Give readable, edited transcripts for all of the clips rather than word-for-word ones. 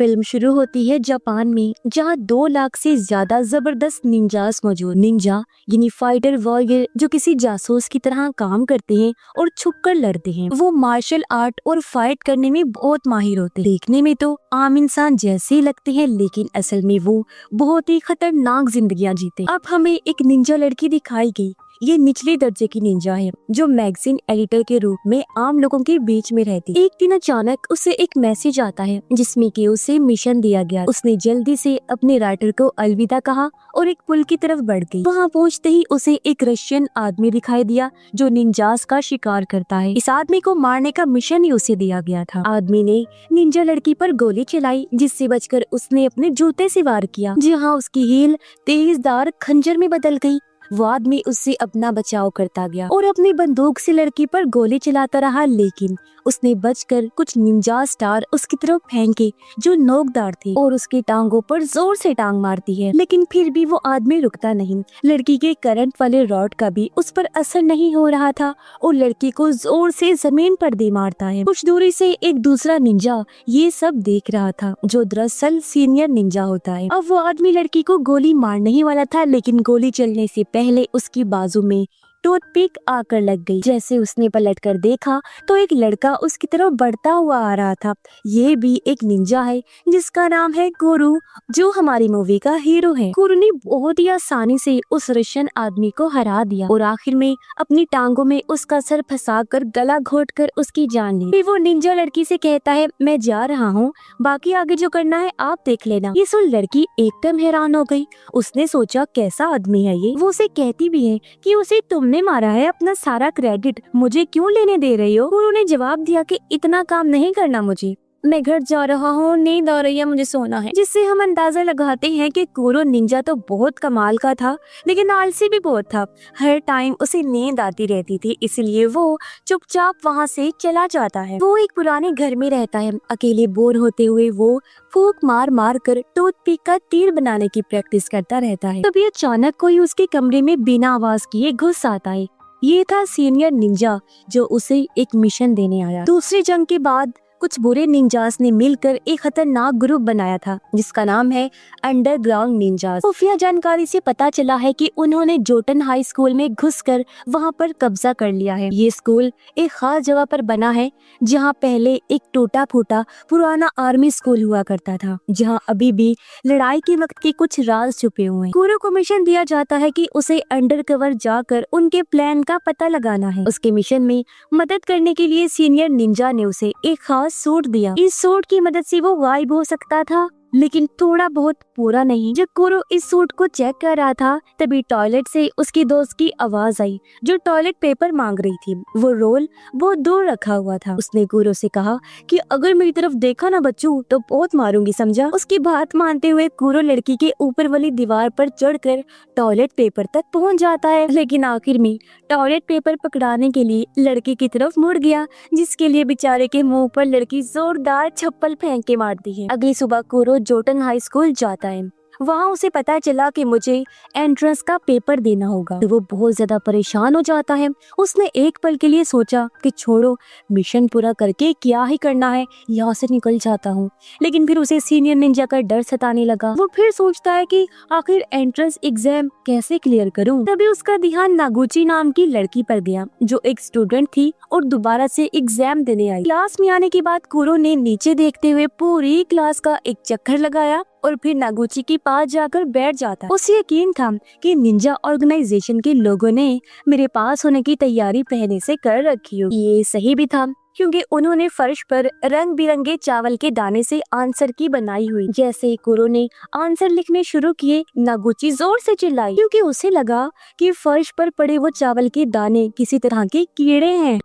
Film शुरू होती है जापान में, जहां 2 लाख से ज्यादा जबरदस्त निंजास मौजूद। निंजा यानी फाइटर वॉरियर जो किसी जासूस की तरह काम करते हैं और छुपकर लड़ते हैं। वो मार्शल आर्ट और फाइट करने में बहुत माहिर होते हैं। देखने में तो आम इंसान जैसे ही लगते हैं, लेकिन असल में वो बहुत ही खतरनाक जिंदगियां जीते। अब हमें एक निंजा लड़की दिखाई गई। ये निचले दर्जे की निंजा है जो मैगजीन एडिटर के रूप में आम लोगों के बीच में रहती। एक दिन अचानक उसे एक मैसेज आता है जिसमें कि उसे मिशन दिया गया। उसने जल्दी से अपने राइटर को अलविदा कहा और एक पुल की तरफ बढ़ गई। वहाँ पहुँचते ही उसे एक रशियन आदमी दिखाई दिया जो निंजास का शिकार करता है। इस आदमी को मारने का मिशन ही उसे दिया गया था। आदमी ने निंजा लड़की पर गोली चलाई, जिससे बचकर उसने अपने जूते से वार किया, जहाँ उसकी हील तेजदार खंजर में बदल गई। वो आदमी उससे अपना बचाव करता गया और अपनी बंदूक से लड़की पर गोली चलाता रहा, लेकिन उसने बचकर कुछ निंजा स्टार उसकी तरफ फेंके जो नोकदार थे और उसकी टांगों पर जोर से टांग मारती है। लेकिन फिर भी वो आदमी रुकता नहीं। लड़की के करंट वाले रॉड का भी उस पर असर नहीं हो रहा था और लड़की को जोर से जमीन पर दे मारता है। कुछ दूरी से एक दूसरा निंजा ये सब देख रहा था, जो दरअसल सीनियर निंजा होता है। अब वो आदमी लड़की को गोली मारने ही वाला था, लेकिन गोली चलने से पहले उसकी बाजू में टूथपिक आकर लग गई। जैसे उसने पलटकर देखा तो एक लड़का उसकी तरफ बढ़ता हुआ आ रहा था। ये भी एक निंजा है जिसका नाम है गुरु, जो हमारी मूवी का हीरो है। गुरु ने बहुत ही आसानी से उस रशियन आदमी को हरा दिया और आखिर में अपनी टांगों में उसका सर फंसाकर गला घोटकर उसकी जान ली। फिर वो निंजा लड़की से कहता है, मैं जा रहा हूँ, बाकी आगे जो करना है आप देख लेना। ये सुन लड़की एकदम हैरान हो गई। उसने सोचा कैसा आदमी है ये। वो उसे कहती भी है कि उसे तुमने मारा है, अपना सारा क्रेडिट मुझे क्यों लेने दे रही हो। उन्होंने जवाब दिया कि इतना काम नहीं करना मुझे, मैं घर जा रहा हूँ, नींद आ रही है, मुझे सोना है। जिससे हम अंदाजा लगाते हैं कि कुरो निंजा तो बहुत कमाल का था, लेकिन आलसी भी बहुत था। हर टाइम उसे नींद आती रहती थी, इसलिए वो चुपचाप वहाँ से चला जाता है। वो एक पुराने घर में रहता है। अकेले बोर होते हुए वो फूंक मार मार कर टूथपिक का तीर बनाने की प्रैक्टिस करता रहता है। तभी अचानक कोई उसके कमरे में बिना आवाज किए घुस आता है। ये था सीनियर निंजा जो उसे एक मिशन देने आया। दूसरी जंग के बाद कुछ बुरे निंजास ने मिलकर एक खतरनाक ग्रुप बनाया था जिसका नाम है अंडरग्राउंड निंजास। खुफिया जानकारी से पता चला है कि उन्होंने जोटन हाई स्कूल में घुसकर वहां पर कब्जा कर लिया है। ये स्कूल एक खास जगह पर बना है जहां पहले एक टूटा फूटा पुराना आर्मी स्कूल हुआ करता था, जहां अभी भी लड़ाई के वक्त के कुछ राज छुपे हुए हैं। गुरु को मिशन दिया जाता है कि उसे अंडरकवर जाकर उनके प्लान का पता लगाना है। उसके मिशन में मदद करने के लिए सीनियर निंजा ने उसे एक खास सूट दिया। इस सूट की मदद से वो गायब हो सकता था, लेकिन थोड़ा बहुत पूरा नहीं। जब कुरो इस सूट को चेक कर रहा था तभी टॉयलेट से उसकी दोस्त की आवाज आई जो टॉयलेट पेपर मांग रही थी। वो रोल बहुत दूर रखा हुआ था। उसने कुरो से कहा कि अगर मेरी तरफ देखा ना बच्चू तो बहुत मारूंगी, समझा। उसकी बात मानते हुए कुरो लड़की के ऊपर वाली दीवार पर चढ़कर टॉयलेट पेपर तक पहुंच जाता है, लेकिन आखिर में टॉयलेट पेपर पकड़ाने के लिए लड़की की तरफ मुड़ गया, जिसके लिए बेचारे के मुंह पर लड़की जोरदार चप्पल फेंक के मारती है। अगली सुबह कुरो जोटन हाई स्कूल जाता है। वहाँ उसे पता चला कि मुझे एंट्रेंस का पेपर देना होगा, तो वो बहुत ज्यादा परेशान हो जाता है। उसने एक पल के लिए सोचा कि छोड़ो, मिशन पूरा करके क्या ही करना है, यहाँ से निकल जाता हूँ। लेकिन फिर उसे सीनियर निंजा का डर सताने लगा। वो फिर सोचता है कि आखिर एंट्रेंस एग्जाम कैसे क्लियर करूँ। तभी उसका ध्यान नागुची नाम की लड़की पर गया जो एक स्टूडेंट थी और दोबारा से एग्जाम देने आई। क्लास में आने के बाद कुरो ने नीचे देखते हुए पूरी क्लास का एक चक्कर लगाया और फिर नागुची के पास जाकर बैठ जाता। उसे यकीन था कि निंजा ऑर्गेनाइजेशन के लोगों ने मेरे पास होने की तैयारी पहले से कर रखी हो। ये सही भी था, क्योंकि उन्होंने फर्श पर रंग बिरंगे चावल के दाने से आंसर की बनाई हुई। जैसे ही कुरो ने आंसर लिखने शुरू किए, नागुची जोर से चिल्लाई, क्योंकि उसे लगा कि फर्श पर पड़े वो चावल के दाने किसी तरह के कीड़े हैं।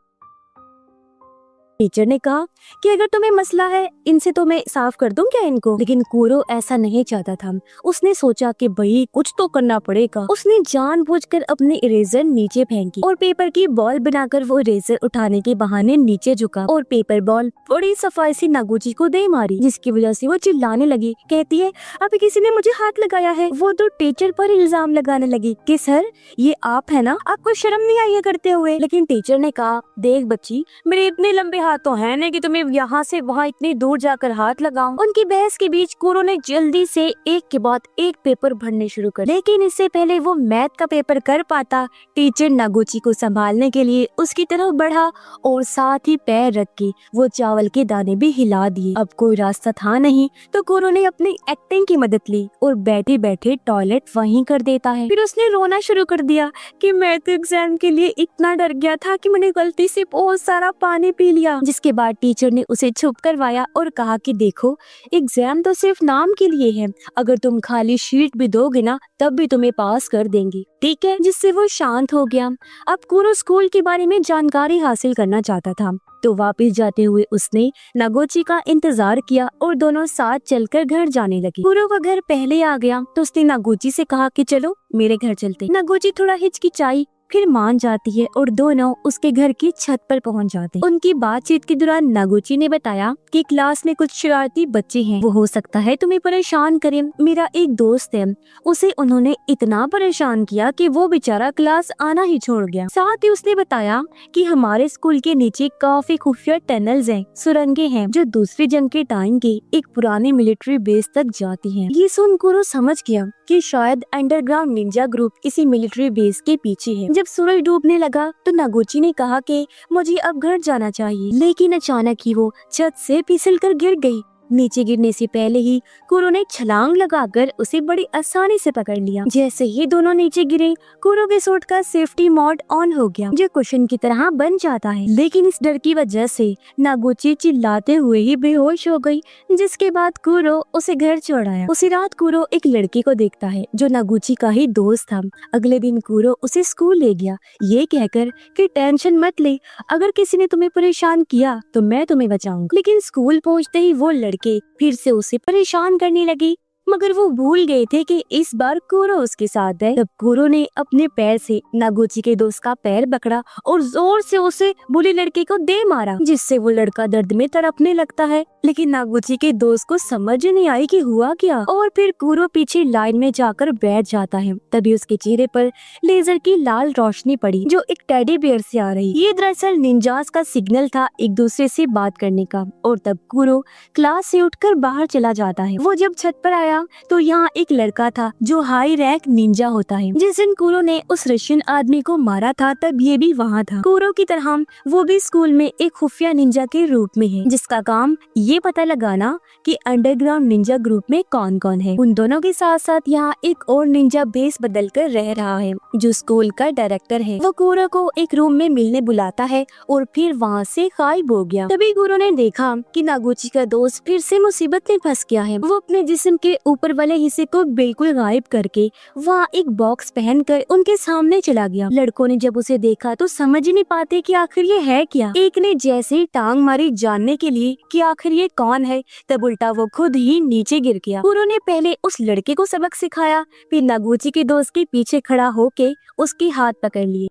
टीचर ने कहा कि अगर तुम्हें मसला है इनसे तो मैं साफ कर दूं क्या इनको, लेकिन कुरो ऐसा नहीं चाहता था। उसने सोचा कि भाई कुछ तो करना पड़ेगा। उसने जानबूझकर अपने इरेजर नीचे फेंकी और पेपर की बॉल बनाकर वो इरेजर उठाने के बहाने नीचे झुका और पेपर बॉल बड़ी सफाई से नागुची को दे मारी, जिसकी वजह से वो चिल्लाने लगी। कहती है, अभी किसी ने मुझे हाथ लगाया है। वो तो टीचर पर इल्जाम लगाने लगी कि सर ये आप है ना, आपको शर्म नहीं आई है करते हुए। लेकिन टीचर ने कहा, देख बच्ची, मेरे इतने लंबे हाथ तो है नहीं कि तुम्हें यहाँ से वहाँ इतनी दूर जाकर हाथ लगाऊं। उनकी बहस के बीच कुरो ने जल्दी से एक के बाद एक पेपर भरने शुरू कर, लेकिन इससे पहले वो मैथ का पेपर कर पाता, टीचर नागुची को संभालने के लिए उसकी तरफ बढ़ा और साथ ही पैर रख के वो चावल के दाने भी हिला दिए। अब कोई रास्ता था नहीं तो कुरो ने अपनी एक्टिंग की मदद ली और बैठे बैठे टॉयलेट वहीं कर देता है। फिर उसने रोना शुरू कर दिया कि मैं तो एग्जाम के लिए इतना डर गया था कि मैंने गलती से बहुत सारा पानी पी लिया। जिसके बाद टीचर ने उसे चुप करवाया और कहा कि देखो, एग्जाम तो सिर्फ नाम के लिए है, अगर तुम खाली शीट भी दोगे ना तब भी तुम्हें पास कर देंगी, ठीक है। जिससे वो शांत हो गया। अब कुरो स्कूल के बारे में जानकारी हासिल करना चाहता था तो वापस जाते हुए उसने नागुची का इंतजार किया और दोनों साथ चलकर घर जाने लगे। कुरो का घर पहले आ गया तो उसने नागुची से कहा कि चलो मेरे घर चलते। नागुची थोड़ा हिचकिचाई फिर मान जाती है और दोनों उसके घर की छत पर पहुंच जाते हैं। उनकी बातचीत के दौरान नागुची ने बताया कि क्लास में कुछ शरारती बच्चे हैं, वो हो सकता है तुम्हें परेशान करें। मेरा एक दोस्त है, उसे उन्होंने इतना परेशान किया कि वो बेचारा क्लास आना ही छोड़ गया। साथ ही उसने बताया कि हमारे स्कूल के नीचे काफी खुफिया टनल्स हैं, सुरंगें हैं जो दूसरी जंग के टाइम के एक पुराने मिलिट्री बेस तक जाती हैं। ये सुन कुरो समझ गया कि शायद अंडरग्राउंड निंजा ग्रुप इसी मिलिट्री बेस के पीछे है। जब सूरज डूबने लगा तो नागुची ने कहा कि मुझे अब घर जाना चाहिए, लेकिन अचानक ही वो छत से फिसलकर गिर गई। नीचे गिरने से पहले ही कुरो ने छलांग लगाकर उसे बड़ी आसानी से पकड़ लिया। जैसे ही दोनों नीचे गिरे, कुरो के सूट का सेफ्टी मोड ऑन हो गया जो कुशन की तरह बन जाता है, लेकिन इस डर की वजह से नागुची चिल्लाते हुए ही बेहोश हो गई। जिसके बाद कुरो उसे घर छोड़ाया। उसी रात कुरो एक लड़के को देखता है जो नागुची का ही दोस्त था। अगले दिन कुरो उसे स्कूल ले गया, ये कहकर कि टेंशन मत ले, अगर किसी ने तुम्हें परेशान किया तो मैं तुम्हें बचाऊंगा। लेकिन स्कूल पहुँचते ही वो लड़के फिर से उसे परेशान करने लगे, मगर वो भूल गए थे कि इस बार कुरो उसके साथ है। तब कुरो ने अपने पैर से नागुची के दोस्त का पैर पकड़ा और जोर से उसे बुली लड़के को दे मारा, जिससे वो लड़का दर्द में तड़पने लगता है। लेकिन नागुची के दोस्त को समझ नहीं आई कि हुआ क्या, और फिर कुरो पीछे लाइन में जाकर बैठ जाता है। तभी उसके चेहरे पर लेजर की लाल रोशनी पड़ी जो एक टेडी बियर से आ रही। ये दरअसल निंजास का सिग्नल था एक दूसरे से बात करने का। और तब कुरो क्लास से उठकर बाहर चला जाता है। वो जब छत पर आया तो यहाँ एक लड़का था जो हाई रैंक निंजा होता है। जिस दिन कुरो ने उस रशियन आदमी को मारा था तब ये भी वहाँ था। कुरो की तरह वो भी स्कूल में एक खुफिया निंजा के रूप में है, जिसका काम ये पता लगाना कि अंडरग्राउंड निंजा ग्रुप में कौन कौन है। उन दोनों के साथ साथ यहाँ एक और निंजा बेस बदल कर रह रहा है जो स्कूल का डायरेक्टर है। वो कुरो को एक रूम में मिलने बुलाता है और फिर वहाँ से गायब हो गया। तभी कुरो ने देखा कि नागुची का दोस्त फिर से मुसीबत में फंस गया है। वो अपने जिस्म के ऊपर वाले हिस्से को बिल्कुल गायब करके वहाँ एक बॉक्स पहनकर उनके सामने चला गया। लड़कों ने जब उसे देखा तो समझ ही नहीं पाते कि आखिर ये है क्या। एक ने जैसे ही टांग मारी जानने के लिए कि आखिर ये कौन है, तब उल्टा वो खुद ही नीचे गिर गया। कुरो ने पहले उस लड़के को सबक सिखाया, फिर नागुची के दोस्त के पीछे खड़ा होके उसके हाथ पकड़ लिए।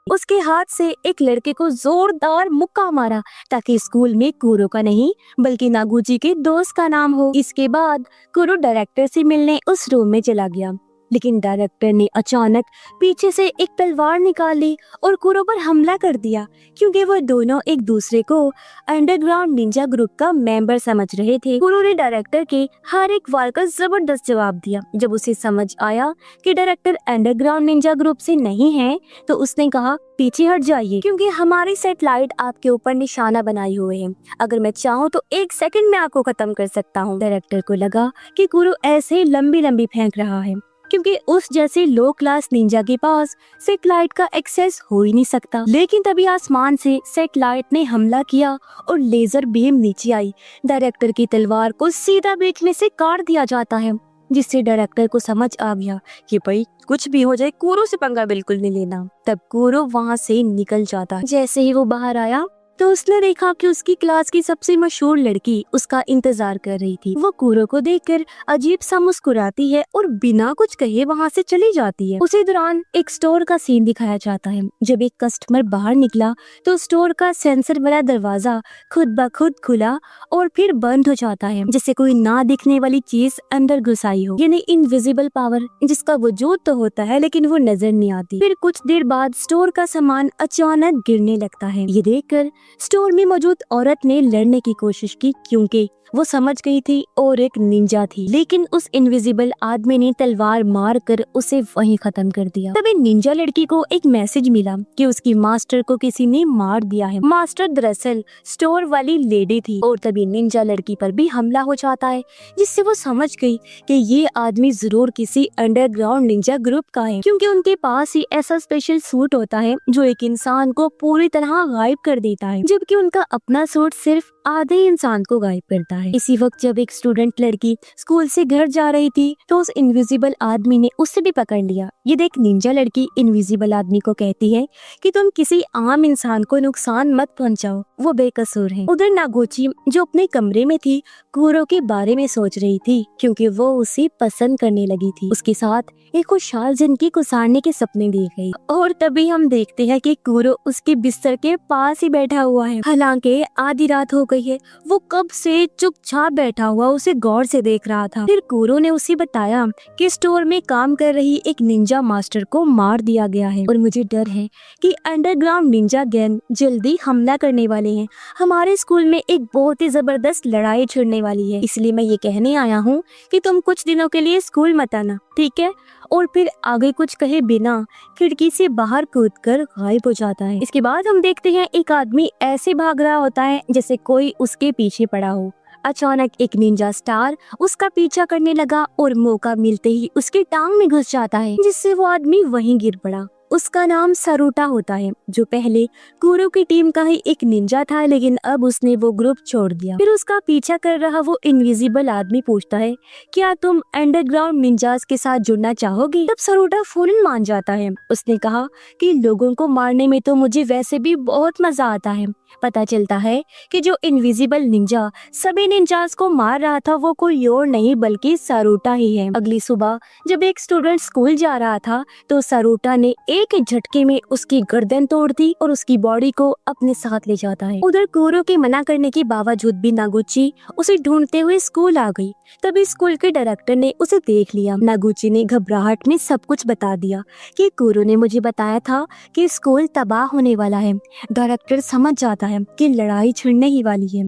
उसके हाथ से एक लड़के को जोरदार मुक्का मारा ताकि स्कूल में कुरो का नहीं बल्कि नागुची के दोस्त का नाम हो। इसके बाद कुरो डायरेक्टर से मिलने उस रूम में चला गया, लेकिन डायरेक्टर ने अचानक पीछे से एक तलवार निकाल ली और कुरो पर हमला कर दिया, क्योंकि वो दोनों एक दूसरे को अंडरग्राउंड निंजा ग्रुप का मेंबर समझ रहे थे। कुरो ने डायरेक्टर के हर एक वार का जबरदस्त जवाब दिया। जब उसे समझ आया कि डायरेक्टर अंडरग्राउंड निंजा ग्रुप से नहीं है तो उसने कहा, पीछे हट जाइए, क्योंकि हमारी सैटेलाइट आपके ऊपर निशाना बनाए हुए है। अगर मैं चाहूँ तो 1 सेकंड में आपको खत्म कर सकता हूँ। डायरेक्टर को लगा कि कुरो ऐसे लंबी लंबी फेंक रहा है, क्योंकि उस जैसे लो क्लास निंजा के पास सैटेलाइट का एक्सेस हो ही नहीं सकता। लेकिन तभी आसमान से सैटेलाइट ने हमला किया और लेजर बीम नीचे आई। डायरेक्टर की तलवार को सीधा बीच में से काट दिया जाता है, जिससे डायरेक्टर को समझ आ गया कि भाई कुछ भी हो जाए कुरो से पंगा बिल्कुल नहीं लेना। तब कुरो वहाँ से निकल जाता है। जैसे ही वो बाहर आया तो उसने देखा कि उसकी क्लास की सबसे मशहूर लड़की उसका इंतजार कर रही थी। वो कुरो को देखकर अजीब सा मुस्कुराती है और बिना कुछ कहे वहाँ से चली जाती है। उसी दौरान एक स्टोर का सीन दिखाया जाता है। जब एक कस्टमर बाहर निकला तो स्टोर का सेंसर वाला दरवाजा खुद ब खुद खुला और फिर बंद हो जाता है, जैसे कोई ना दिखने वाली चीज अंदर घुस आई हो, यानी इनविजिबल पावर, जिसका वजूद तो होता है लेकिन वो नजर नहीं आती। फिर कुछ देर बाद स्टोर का सामान अचानक गिरने लगता है। ये देखकर स्टोर में मौजूद औरत ने लड़ने की कोशिश की क्योंकि वो समझ गई थी और एक निंजा थी, लेकिन उस इनविजिबल आदमी ने तलवार मार कर उसे वहीं खत्म कर दिया। तभी निंजा लड़की को एक मैसेज मिला कि उसकी मास्टर को किसी ने मार दिया है। मास्टर दरअसल स्टोर वाली लेडी थी और तभी निंजा लड़की पर भी हमला हो जाता है, जिससे वो समझ गई कि ये आदमी जरूर किसी अंडरग्राउंड निंजा ग्रुप का है, क्योंकि उनके पास ही ऐसा स्पेशल सूट होता है जो एक इंसान को पूरी तरह गायब कर देता है, जबकि उनका अपना सूट सिर्फ आधे इंसान को गायब करता है। इसी वक्त जब एक स्टूडेंट लड़की स्कूल से घर जा रही थी तो उस इनविजिबल आदमी ने उसे भी पकड़ लिया। ये देख निंजा लड़की इनविजिबल आदमी को कहती है कि तुम किसी आम इंसान को नुकसान मत पहुंचाओ, वो बेकसूर है। उधर नागोची जो अपने कमरे में थी कुरो के बारे में सोच रही थी क्योंकि वो उसे पसंद करने लगी थी। उसके साथ एक खुशहाल जिंदगी गुजारने के सपने देख गई और तभी हम देखते हैं कि कुरो उसके बिस्तर के पास ही बैठा हुआ है। हालांकि आधी रात हो गई है, वो कब से चुपचाप बैठा हुआ उसे गौर से देख रहा था। फिर कुरो ने उसे बताया कि स्टोर में काम कर रही एक निंजा मास्टर को मार दिया गया है और मुझे डर है कि अंडरग्राउंड निंजा गैंग जल्दी हमला करने वाले हैं। हमारे स्कूल में एक बहुत ही जबरदस्त लड़ाई छिड़ने वाली है, इसलिए मैं ये कहने आया हूँ कि तुम कुछ दिनों के लिए स्कूल मत आना, ठीक है? और फिर आगे कुछ कहे बिना खिड़की से बाहर कूदकर गायब हो जाता है। इसके बाद हम देखते हैं एक आदमी ऐसे भाग रहा होता है जैसे कोई उसके पीछे पड़ा हो। अचानक एक निंजा स्टार उसका पीछा करने लगा और मौका मिलते ही उसकी टांग में घुस जाता है, जिससे वो आदमी वहीं गिर पड़ा। उसका नाम सरूटा होता है, जो पहले कुरो की टीम का ही एक निंजा था, लेकिन अब उसने वो ग्रुप छोड़ दिया। फिर उसका पीछा कर रहा वो इनविजिबल आदमी पूछता है, क्या तुम अंडरग्राउंड निंजास के साथ जुड़ना चाहोगी? तब सरूटा फौरन मान जाता है। उसने कहा कि लोगों को मारने में तो मुझे वैसे भी बहुत मजा आता है। पता चलता है कि जो इनविजिबल निंजा सभी निंजास को मार रहा था वो कोई और नहीं बल्कि सरूटा ही है। अगली सुबह जब एक स्टूडेंट स्कूल जा रहा था तो सरूटा ने एक झटके में उसकी गर्दन तोड़ दी और उसकी बॉडी को अपने साथ ले जाता है। उधर कुरो के मना करने के बावजूद भी नागुची उसे ढूंढते हुए स्कूल आ गई। तभी स्कूल के डायरेक्टर ने उसे देख लिया। नागुची ने घबराहट में सब कुछ बता दिया कि कुरो ने मुझे बताया था कि स्कूल तबाह होने वाला है। डायरेक्टर समझ जाता है कि लड़ाई छिड़ने ही वाली है।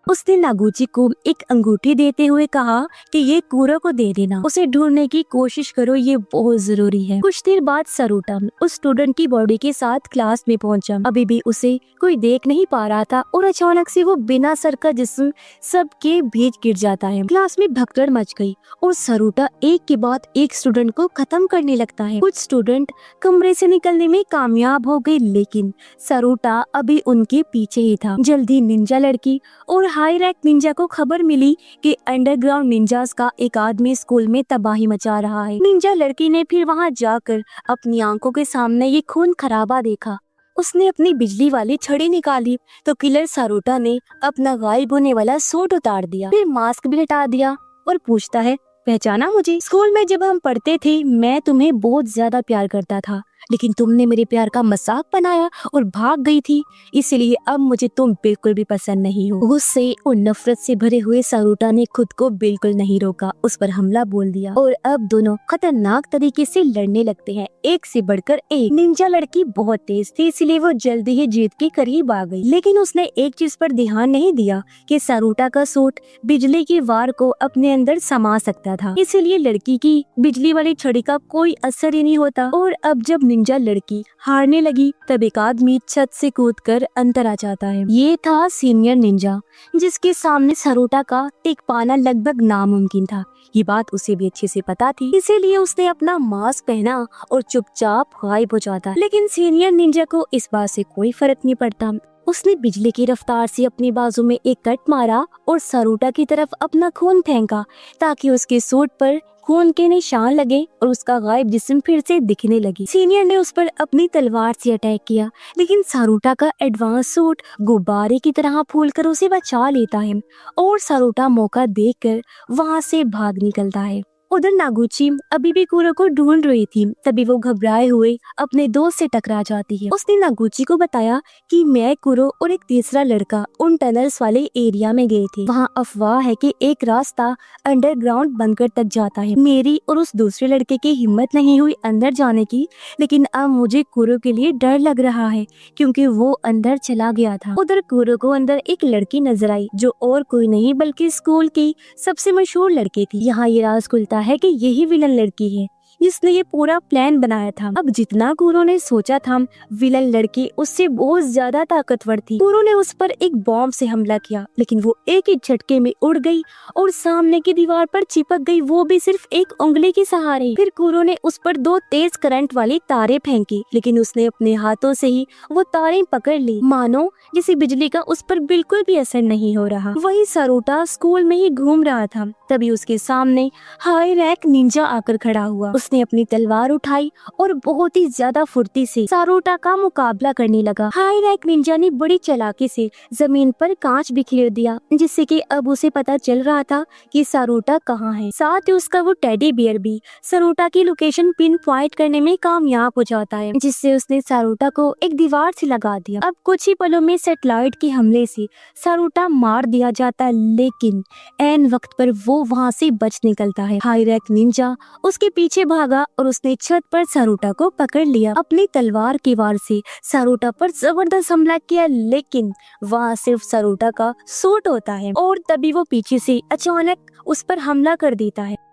उसने नागुची को एक अंगूठी देते हुए कहा कि ये कुरो को दे देना, उसे ढूंढने की कोशिश करो, ये बहुत जरूरी है। कुछ देर बाद सरूटा उस स्टूडेंट की बॉडी के साथ क्लास में पहुंचा। अभी भी उसे कोई देख नहीं पा रहा था और अचानक से वो बिना सर का जिस्म सबके बीच गिर जाता है। क्लास में भगदड़ मच गई और सरूटा एक के बाद एक स्टूडेंट को खत्म करने लगता है। कुछ स्टूडेंट कमरे से निकलने में कामयाब हो गए, लेकिन सरूटा अभी उनके पीछे ही था। जल्दी निंजा लड़की और हाई रैंक निंजा को खबर मिली कि अंडरग्राउंड निंजास का एक आदमी स्कूल में तबाही मचा रहा है। निंजा लड़की ने फिर वहां जाकर अपनी आंखों के सामने ये खून खराबा देखा। उसने अपनी बिजली वाली छड़ी निकाली तो किलर सरूटा ने अपना गायब होने वाला सूट उतार दिया, फिर मास्क भी हटा दिया और पूछता है, पहचाना मुझे? स्कूल में जब हम पढ़ते थे मैं तुम्हें बहुत ज्यादा प्यार करता था, लेकिन तुमने मेरे प्यार का मजाक बनाया और भाग गई थी, इसलिए अब मुझे तुम बिल्कुल भी पसंद नहीं हो। गुस्से और नफरत से भरे हुए सरूटा ने खुद को बिल्कुल नहीं रोका, उस पर हमला बोल दिया और अब दोनों खतरनाक तरीके से लड़ने लगते हैं, एक से बढ़कर एक। निंजा लड़की बहुत तेज थी, इसलिए वो जल्दी ही जीत के करीब आ गई, लेकिन उसने एक चीज पर ध्यान नहीं दिया कि सरूटा का सूट बिजली की वार को अपने अंदर समा सकता था, इसीलिए लड़की की बिजली वाली छड़ी का कोई असर ही नहीं होता। और अब जब निंजा लड़की हारने लगी तब एक आदमी छत से कूदकर अंदर आ जाता है। ये था सीनियर निंजा, जिसके सामने सरूटा का टिक पाना लगभग नामुमकिन था। ये बात उसे भी अच्छे से पता थी, इसीलिए उसने अपना मास्क पहना और चुपचाप गायब हो जाता। लेकिन सीनियर निंजा को इस बात से कोई फर्क नहीं पड़ता। उसने बिजली की रफ्तार से अपनी बाजू में एक कट मारा और सरूटा की तरफ अपना खून फेंका ताकि उसके सूट पर खून के निशान लगे और उसका गायब जिस्म फिर से दिखने लगी। सीनियर ने उस पर अपनी तलवार से अटैक किया, लेकिन सरूटा का एडवांस सूट गुब्बारे की तरह फूलकर उसे बचा लेता है और सरूटा मौका देखकर वहां से भाग निकलता है। उधर नागुची अभी भी कुरो को ढूंढ रही थी। तभी वो घबराए हुए अपने दोस्त से टकरा जाती है। उसने नागुची को बताया कि मैं, कुरो और एक तीसरा लड़का उन टनल्स वाले एरिया में गए थे। वहाँ अफवाह है कि एक रास्ता अंडरग्राउंड बंकर तक जाता है। मेरी और उस दूसरे लड़के की हिम्मत नहीं हुई अंदर जाने की, लेकिन अब मुझे कुरो के लिए डर लग रहा है क्योंकि वो अंदर चला गया था। उधर कुरो को अंदर एक लड़की नजर आई जो और कोई नहीं बल्कि स्कूल की सबसे मशहूर लड़की थी। यहाँ ये राज खुलता है कि यही विलन लड़की है जिसने ये पूरा प्लान बनाया था। अब जितना कुरो ने सोचा था, विलन लड़की उससे बहुत ज्यादा ताकतवर थी। कुरो ने उस पर एक बॉम्ब से हमला किया, लेकिन वो एक ही झटके में उड़ गई और सामने की दीवार पर चिपक गई, वो भी सिर्फ एक उंगली के सहारे। फिर कुरो ने उस पर 2 तेज करंट वाली तारें फेंकी, लेकिन उसने अपने हाथों से ही वो तारें पकड़ ली, मानो जैसे बिजली का उस पर बिल्कुल भी असर नहीं हो रहा। वही सारूटा स्कूल में ही घूम रहा था। तभी उसके सामने हाई रैंक निंजा आकर खड़ा हुआ। उसने अपनी तलवार उठाई और बहुत ही ज्यादा फुर्ती से सारूटा का मुकाबला करने लगा। हाई रैंक निंजा ने बड़ी चालाकी से जमीन पर कांच बिखेर दिया, जिससे कि अब उसे पता चल रहा था कि सारूटा कहाँ है। साथ ही उसका वो टेडी बियर भी सारूटा की लोकेशन पिन पॉइंट करने में कामयाब हो जाता है, जिससे उसने सारूटा को एक दीवार से लगा दिया। अब कुछ ही पलों में सैटेलाइट के हमले से सारूटा मार दिया जाता है, लेकिन ऐन वक्त पर वो वहाँ से बच निकलता है। हाई रैंक निंजा उसके पीछे भागा और उसने छत पर सारूटा को पकड़ लिया। अपनी तलवार की वार से सारूटा पर जबरदस्त हमला किया, लेकिन वहाँ सिर्फ सारूटा का सूट होता है और तभी वो पीछे से अचानक उस पर हमला कर देता है।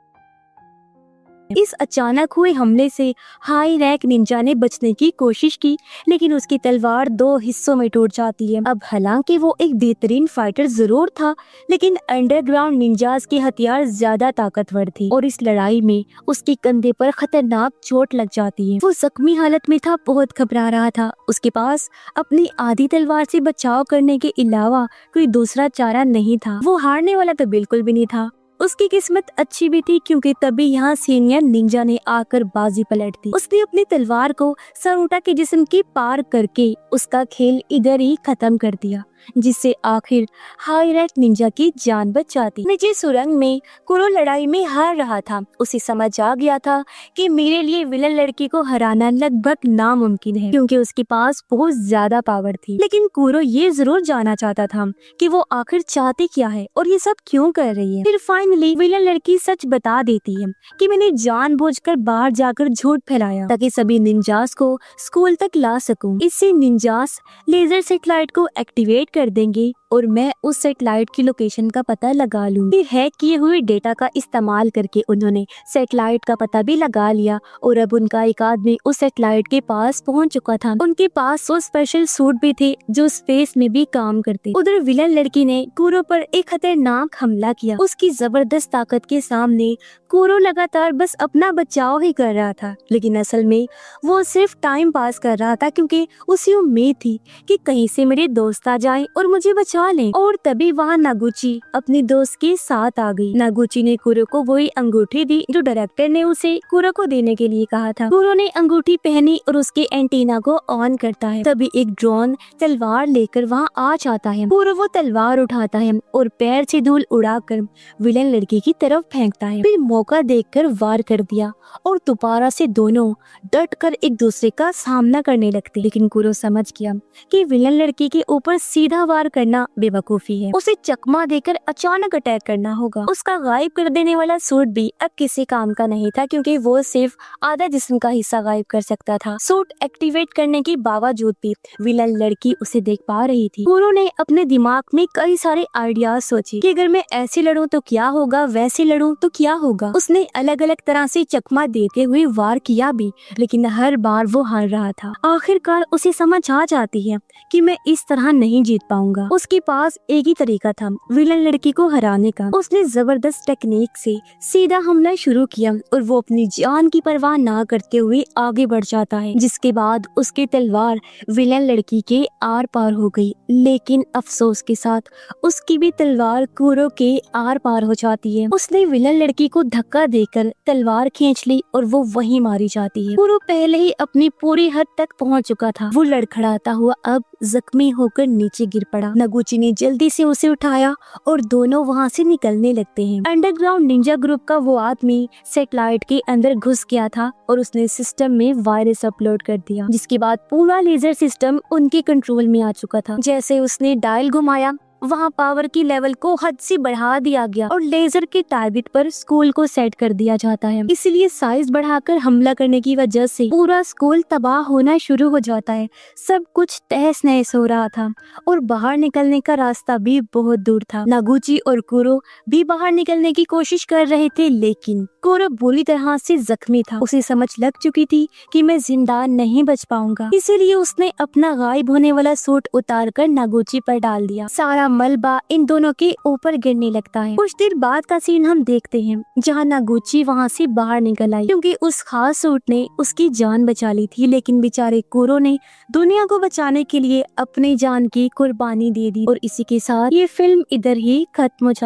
इस अचानक हुए हमले से हाई रैंक निंजा ने बचने की कोशिश की, लेकिन उसकी तलवार 2 हिस्सों में टूट जाती है। अब हालांकि वो एक बेहतरीन फाइटर जरूर था, लेकिन अंडरग्राउंड निंजास के हथियार ज्यादा ताकतवर थे और इस लड़ाई में उसके कंधे पर खतरनाक चोट लग जाती है। वो जख्मी हालत में था, बहुत घबरा रहा था। उसके पास अपनी आधी तलवार से बचाव करने के अलावा कोई दूसरा चारा नहीं था। वो हारने वाला तो बिल्कुल भी नहीं था। उसकी किस्मत अच्छी भी थी क्योंकि तभी यहाँ सीनियर निंजा ने आकर बाजी पलट दी। उसने अपनी तलवार को सारूटा के जिस्म के पार करके उसका खेल इधर ही खत्म कर दिया, जिससे आखिर हाई रैंक निंजा की जान बच जाती। नीचे सुरंग में कुरो लड़ाई में हार रहा था। उसे समझ आ गया था कि मेरे लिए विलन लड़की को हराना लगभग नामुमकिन है क्योंकि उसके पास बहुत ज्यादा पावर थी। लेकिन कुरो ये जरूर जानना चाहता था कि वो आखिर चाहती क्या है और ये सब क्यों कर रही है। फिर फाइनली विलन लड़की सच बता देती है कि मैंने जानबूझकर बाहर जाकर झूठ फैलाया ताकि सभी निंजास को स्कूल तक ला सकूं। इससे निंजास लेजर सैटेलाइट को एक्टिवेट कर देंगे और मैं उस सैटेलाइट की लोकेशन का पता लगा लूंगी। फिर हैक किए हुए डेटा का इस्तेमाल करके उन्होंने सैटेलाइट का पता भी लगा लिया और अब उनका एक आदमी उस सैटेलाइट के पास पहुंच चुका था। उनके पास 100 स्पेशल सूट भी थे जो स्पेस में भी काम करते। उधर विलन लड़की ने कुरो पर एक खतरनाक हमला किया। उसकी जबरदस्त ताकत के सामने कुरो लगातार बस अपना बचाव ही कर रहा था, लेकिन असल में वो सिर्फ टाइम पास कर रहा था क्योंकि उसे उम्मीद थी कि कहीं से मेरे दोस्त आ जाएं और मुझे बचा लें। और तभी वहाँ नागुची अपने दोस्त के साथ आ गई। नागुची ने कुरो को वही अंगूठी दी जो डायरेक्टर ने उसे कुरो को देने के लिए कहा था। कुरो ने अंगूठी पहनी और उसके एंटीना को ऑन करता है। तभी एक ड्रोन तलवार लेकर वहाँ आ जाता है। कुरो वो तलवार उठाता है और पैर से धूल उड़ाकर विलन लड़की की तरफ फेंकता है। फिर मौका देखकर वार कर दिया और दोबारा से दोनों डट कर एक दूसरे का सामना करने लगते। लेकिन कुरो समझ गया कि विलन लड़की के ऊपर सीधा वार करना बेवकूफी है। उसे चकमा देकर अचानक अटैक करना होगा। उसका गायब कर देने वाला सूट भी अब किसी काम का नहीं था क्योंकि वो सिर्फ आधा जिस्म का हिस्सा गायब कर सकता था। सूट एक्टिवेट करने के बावजूद भी विलन लड़की उसे देख पा रही थी। कुरो ने अपने दिमाग में कई सारे आइडियाज सोचे कि अगर मैं ऐसे लड़ूं तो क्या होगा, वैसे लड़ूं तो क्या होगा। उसने अलग अलग तरह से चकमा देते हुए वार किया भी, लेकिन हर बार वो हार रहा था। आखिरकार उसे समझ आ जाती है कि मैं इस तरह नहीं जीत पाऊंगा। उसके पास एक ही तरीका था विलन लड़की को हराने का। उसने जबरदस्त टेक्निक से सीधा हमला शुरू किया और वो अपनी जान की परवाह ना करते हुए आगे बढ़ जाता है, जिसके बाद उसकी तलवार विलन लड़की के आर पार हो गई। लेकिन अफसोस के साथ उसकी भी तलवार कुरो के आर पार हो जाती है। उसने विलन लड़की को धक्का देकर तलवार खींच ली और वो वहीं मारी जाती है। कुरो पहले ही अपनी पूरी हद तक पहुंच चुका था। वो लड़खड़ाता हुआ अब जख्मी होकर नीचे नीचे गिर पड़ा। नगुची ने जल्दी से उसे उठाया और दोनों वहाँ से निकलने लगते हैं। अंडरग्राउंड निंजा ग्रुप का वो आदमी सैटेलाइट के अंदर घुस गया था और उसने सिस्टम में वायरस अपलोड कर दिया, जिसके बाद पूरा लेजर सिस्टम उनके कंट्रोल में आ चुका था। जैसे उसने डायल घुमाया, वहाँ पावर की लेवल को हद से बढ़ा दिया गया और लेजर के टारगेट पर स्कूल को सेट कर दिया जाता है। इसलिए साइज बढ़ाकर हमला करने की वजह से पूरा स्कूल तबाह होना शुरू हो जाता है। सब कुछ तहस नहस हो रहा था और बाहर निकलने का रास्ता भी बहुत दूर था। नागुची और कुरो भी बाहर निकलने की कोशिश कर रहे थे, लेकिन कुरो बुरी तरह से जख्मी था। उसे समझ लग चुकी थी कि मैं जिंदा नहीं बच पाऊंगा, इसीलिए उसने अपना गायब होने वाला सूट उतार कर नागुची पर डाल दिया। सारा मलबा इन दोनों के ऊपर गिरने लगता है। कुछ देर बाद का सीन हम देखते हैं जहाँ नागुची वहाँ से बाहर निकल आई, क्योंकि उस खास सूट ने उसकी जान बचा ली थी। लेकिन बेचारे कुरो ने दुनिया को बचाने के लिए अपनी जान की कुर्बानी दे दी। और इसी के साथ ये फिल्म इधर ही खत्म हो जाती है।